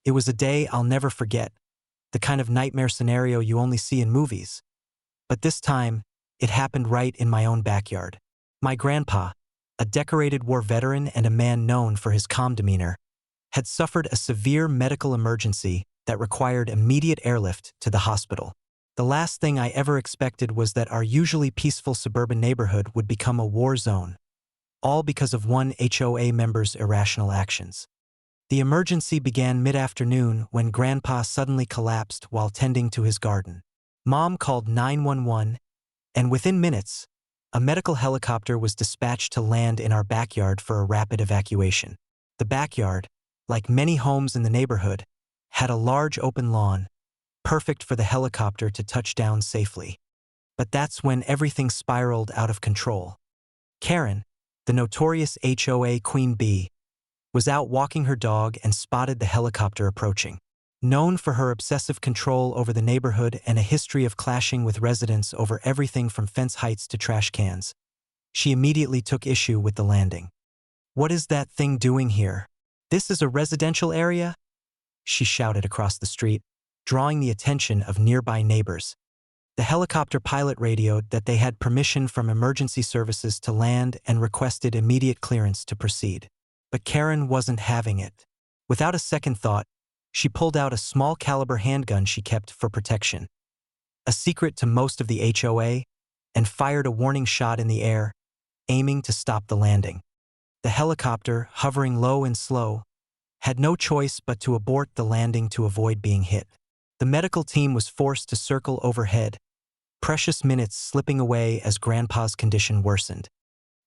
It was a day I'll never forget, the kind of nightmare scenario you only see in movies. But this time, it happened right in my own backyard. My grandpa, a decorated war veteran and a man known for his calm demeanor, had suffered a severe medical emergency that required immediate airlift to the hospital. The last thing I ever expected was that our usually peaceful suburban neighborhood would become a war zone, all because of one HOA member's irrational actions. The emergency began mid-afternoon when Grandpa suddenly collapsed while tending to his garden. Mom called 911, and within minutes, a medical helicopter was dispatched to land in our backyard for a rapid evacuation. The backyard, like many homes in the neighborhood, had a large open lawn, perfect for the helicopter to touch down safely. But that's when everything spiraled out of control. Karen, the notorious HOA Queen Bee, was out walking her dog and spotted the helicopter approaching. Known for her obsessive control over the neighborhood and a history of clashing with residents over everything from fence heights to trash cans, she immediately took issue with the landing. "What is that thing doing here? This is a residential area?" she shouted across the street, drawing the attention of nearby neighbors. The helicopter pilot radioed that they had permission from emergency services to land and requested immediate clearance to proceed. But Karen wasn't having it. Without a second thought, she pulled out a small-caliber handgun she kept for protection, a secret to most of the HOA, and fired a warning shot in the air, aiming to stop the landing. The helicopter, hovering low and slow, had no choice but to abort the landing to avoid being hit. The medical team was forced to circle overhead, precious minutes slipping away as Grandpa's condition worsened.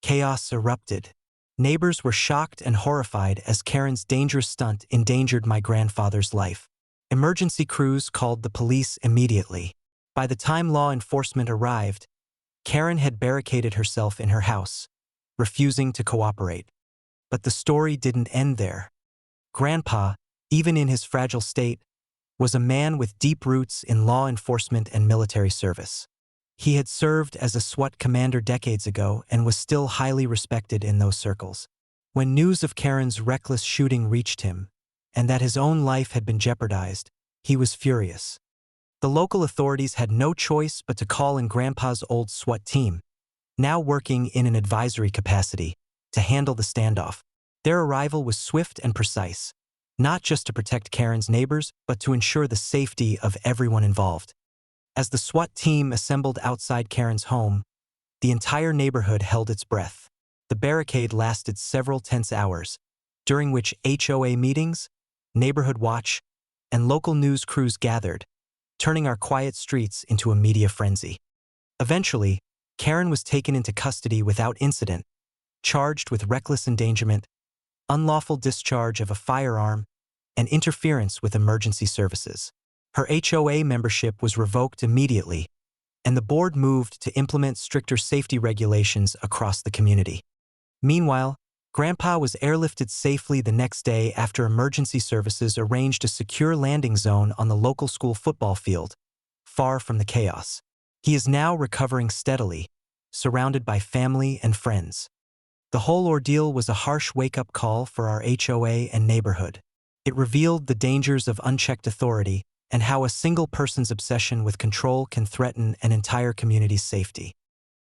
Chaos erupted. Neighbors were shocked and horrified as Karen's dangerous stunt endangered my grandfather's life. Emergency crews called the police immediately. By the time law enforcement arrived, Karen had barricaded herself in her house, refusing to cooperate. But the story didn't end there. Grandpa, even in his fragile state, was a man with deep roots in law enforcement and military service. He had served as a SWAT commander decades ago and was still highly respected in those circles. When news of Karen's reckless shooting reached him, and that his own life had been jeopardized, he was furious. The local authorities had no choice but to call in Grandpa's old SWAT team, now working in an advisory capacity, to handle the standoff. Their arrival was swift and precise, not just to protect Karen's neighbors, but to ensure the safety of everyone involved. As the SWAT team assembled outside Karen's home, the entire neighborhood held its breath. The barricade lasted several tense hours, during which HOA meetings, neighborhood watch, and local news crews gathered, turning our quiet streets into a media frenzy. Eventually, Karen was taken into custody without incident, charged with reckless endangerment, unlawful discharge of a firearm, and interference with emergency services. Her HOA membership was revoked immediately, and the board moved to implement stricter safety regulations across the community. Meanwhile, Grandpa was airlifted safely the next day after emergency services arranged a secure landing zone on the local school football field, far from the chaos. He is now recovering steadily, surrounded by family and friends. The whole ordeal was a harsh wake-up call for our HOA and neighborhood. It revealed the dangers of unchecked authority and how a single person's obsession with control can threaten an entire community's safety.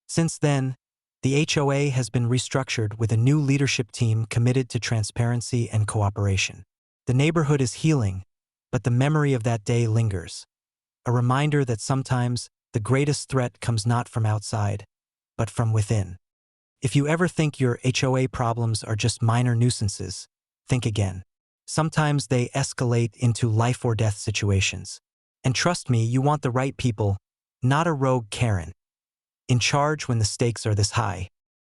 Since then, the HOA has been restructured with a new leadership team committed to transparency and cooperation. The neighborhood is healing, but the memory of that day lingers. A reminder that sometimes the greatest threat comes not from outside, but from within. If you ever think your HOA problems are just minor nuisances, think again. Sometimes they escalate into life or death situations. And trust me, you want the right people, not a rogue Karen, in charge when the stakes are this high.